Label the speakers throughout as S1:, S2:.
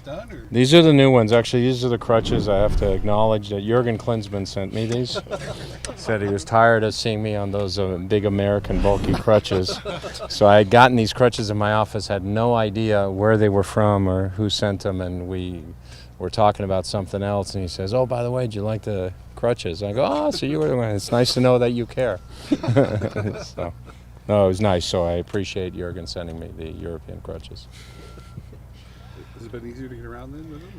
S1: done? Or?
S2: These are the new ones. Actually, these are the crutches. I have to acknowledge that Jürgen Klinsmann sent me these. Said he was tired of seeing me on those big American bulky crutches. So I had gotten these crutches in my office, had no idea where they were from or who sent them, and we were talking about something else, and he says, "Oh, by the way, do you like the crutches?" I go, "Oh, so you were the one. It's nice to know that you care." So, no, it was nice. So I appreciate Jürgen sending me the European crutches.
S1: Has it been easier to get around then with them?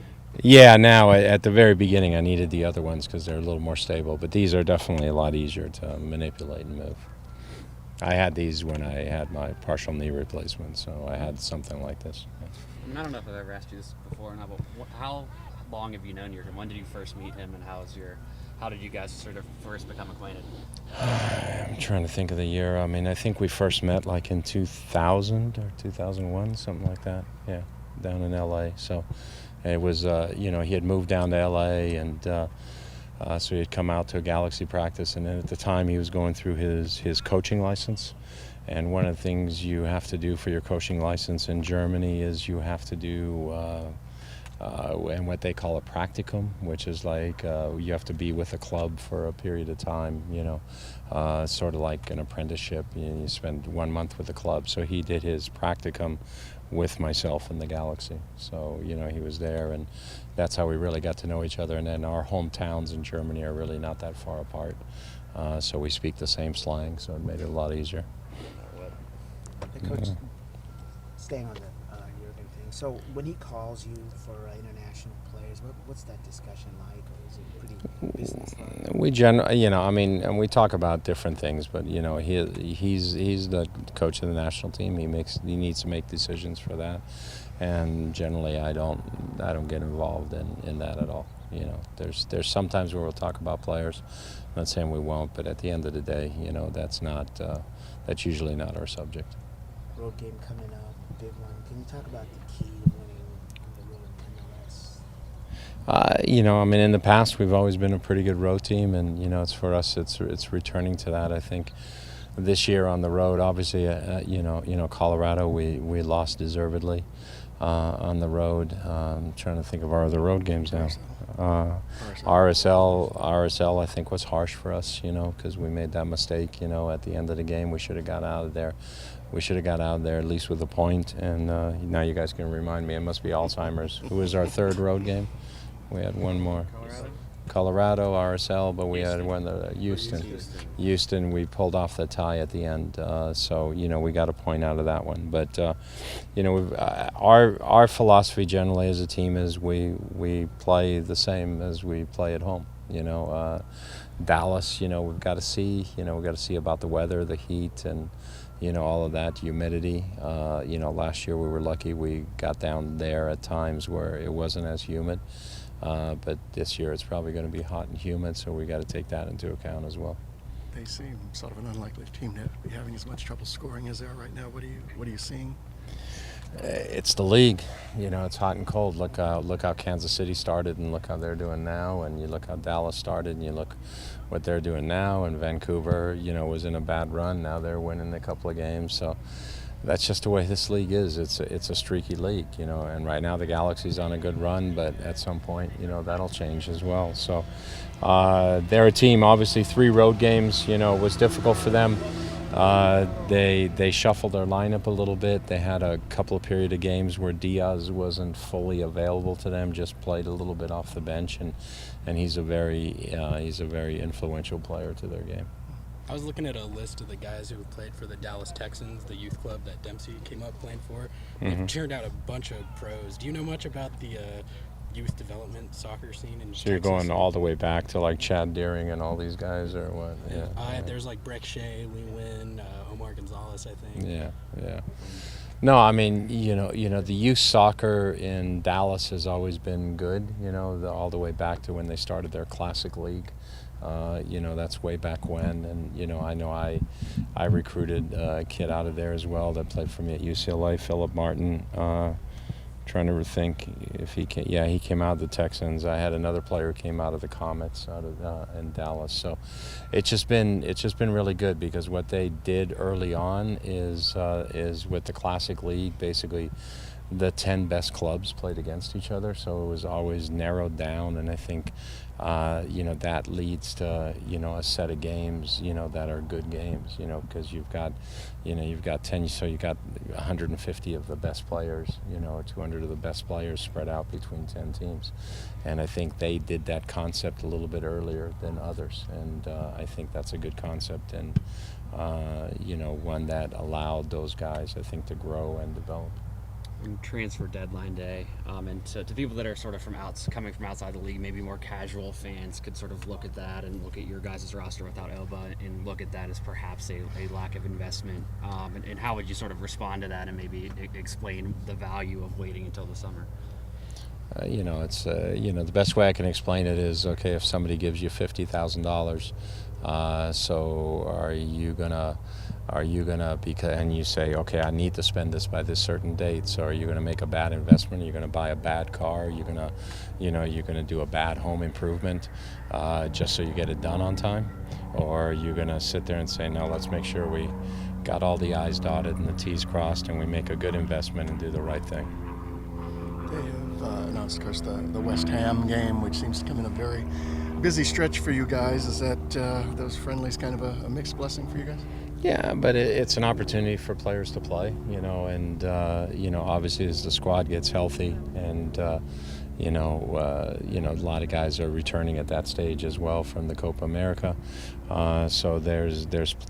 S2: Yeah, now at the very beginning I needed the other ones because they're a little more stable, but these are definitely a lot easier to manipulate and move. I had these when I had my partial knee replacement, so I had something like this.
S3: I don't know if I've ever asked you this before or not, but how long have you known Jürgen? When did you first meet him, and how did you guys sort of first become acquainted?
S2: I'm trying to think of the year. I mean, I think we first met like in 2000 or 2001, something like that. Yeah, down in L.A. So it was, he had moved down to L.A. and so he had come out to a Galaxy practice, and then at the time he was going through his coaching license. And one of the things you have to do for your coaching license in Germany is you have to do and what they call a practicum, which is like you have to be with a club for a period of time, sort of like an apprenticeship. You spend 1 month with the club. So he did his practicum with myself in the Galaxy. So, he was there, and that's how we really got to know each other. And then our hometowns in Germany are really not that far apart. So we speak the same slang, so it made it a lot easier.
S4: The coach, staying on the Jürgen thing. So when he calls you for international players, what's that discussion like, or is it pretty business-like?
S2: We and we talk about different things, but he's the coach of the national team. He needs to make decisions for that, and generally I don't get involved in that at all. There's sometimes where we'll talk about players. I'm not saying we won't, but at the end of the day, that's usually not our subject.
S4: Road game coming up, big one. Can you talk about the key to winning on the road in MLS?
S2: In the past we've always been a pretty good road team, and it's for us. It's returning to that. I think this year on the road, obviously, Colorado we lost deservedly on the road. I'm trying to think of our other road games now. RSL I think was harsh for us, because we made that mistake, at the end of the game. We should have got out of there. We should have got out of there at least with a point. And now you guys can remind me. It must be Alzheimer's. Who was our third road game? We had one more. Colorado, RSL, but we had one, Houston, we pulled off the tie at the end. So, we got a point out of that one. But, our philosophy generally as a team is we play the same as we play at home. Dallas, we've got to see, about the weather, the heat, and, all of that, humidity. Last year we were lucky we got down there at times where it wasn't as humid. But this year it's probably going to be hot and humid, so we got to take that into account as well.
S5: They seem sort of an unlikely team to be having as much trouble scoring as they are right now. What are you seeing?
S2: It's the league. It's hot and cold. Look how Kansas City started, and look how they're doing now. And you look how Dallas started, and you look what they're doing now. And Vancouver, was in a bad run. Now they're winning a couple of games. So that's just the way this league is. It's a streaky league, and right now the Galaxy's on a good run, but at some point, that'll change as well. So they're a team, obviously 3 road games, was difficult for them. They shuffled their lineup a little bit. They had a couple of period of games where Diaz wasn't fully available to them, just played a little bit off the bench, and he's a very influential player to their game.
S6: I was looking at a list of the guys who played for the Dallas Texans, the youth club that Dempsey came up playing for. They've turned out a bunch of pros. Do you know much about the youth development soccer scene in Texas?
S2: So you're going all the way back to like Chad Deering and all these guys, or what?
S6: Yeah. There's like Breck Shea, Lee Wynn, Omar Gonzalez, I think.
S2: Yeah. No, I mean, the youth soccer in Dallas has always been good, all the way back to when they started their classic league. That's way back when, and I know I recruited a kid out of there as well that played for me at UCLA, Philip Martin. Trying to think if he came. Yeah, he came out of the Texans. I had another player who came out of the Comets out of in Dallas. So it's just been really good, because what they did early on is with the Classic League, basically the 10 best clubs played against each other, so it was always narrowed down, and I think that leads to a set of games that are good games, because you've got 10, so you got 150 of the best players, or 200 of the best players spread out between 10 teams, and I think they did that concept a little bit earlier than others, and I think that's a good concept, and one that allowed those guys, I think, to grow and develop.
S3: And transfer deadline day, and to people that are sort of coming from outside the league, maybe more casual fans could sort of look at that and look at your guys' roster without Elba and look at that as perhaps a lack of investment. And how would you sort of respond to that, and maybe explain the value of waiting until the summer?
S2: It's the best way I can explain it is, okay, if somebody gives you $50,000, so are you gonna and you say, okay, I need to spend this by this certain date, so are you gonna make a bad investment? Are you gonna buy a bad car? Are you gonna you're gonna do a bad home improvement just so you get it done on time? Or are you gonna sit there and say, no, let's make sure we got all the I's dotted and the T's crossed, and we make a good investment and do the right thing?
S5: They have announced, of course, the West Ham game, which seems to come in a very busy stretch for you guys. Is that those friendlies kind of a mixed blessing for you guys?
S2: Yeah, but it's an opportunity for players to play, and obviously as the squad gets healthy, and a lot of guys are returning at that stage as well from the Copa America. So there's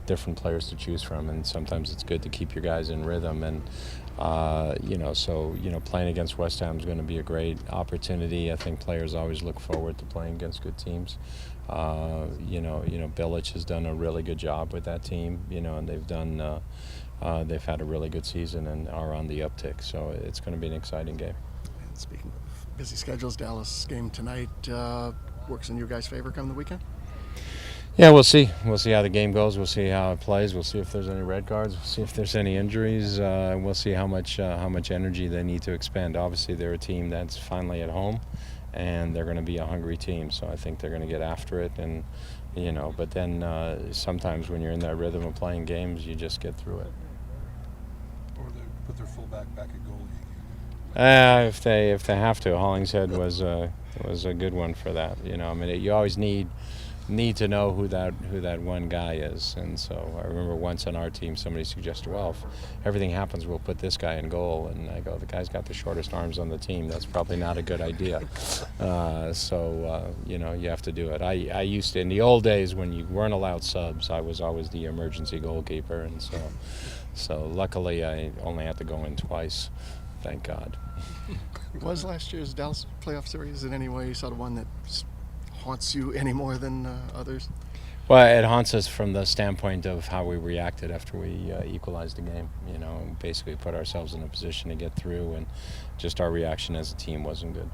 S2: different players to choose from, and sometimes it's good to keep your guys in rhythm. And playing against West Ham is going to be a great opportunity. I think players always look forward to playing against good teams. Bilic has done a really good job with that team, and they've had a really good season and are on the uptick. So it's going to be an exciting game.
S5: And speaking of busy schedules, Dallas game tonight works in your guys' favor come the weekend?
S2: Yeah, we'll see. We'll see how the game goes. We'll see how it plays. We'll see if there's any red cards. We'll see if there's any injuries. We'll see how much energy they need to expend. Obviously, they're a team that's finally at home, and they're going to be a hungry team. So I think they're going to get after it. And but then sometimes when you're in that rhythm of playing games, you just get through it.
S1: Or they put their fullback back at goalie.
S2: If they have to, Hollingshead was a good one for that. You always need to know who that one guy is. And so I remember once on our team somebody suggested, well, if everything happens, we'll put this guy in goal. And I go, the guy's got the shortest arms on the team. That's probably not a good idea. You have to do it. I used to, in the old days when you weren't allowed subs, I was always the emergency goalkeeper. And so luckily I only had to go in twice. Thank God.
S5: Was last year's Dallas playoff series in any way sort of one that haunts you any more than others?
S2: Well, it haunts us from the standpoint of how we reacted after we equalized the game. Basically put ourselves in a position to get through, and just our reaction as a team wasn't good.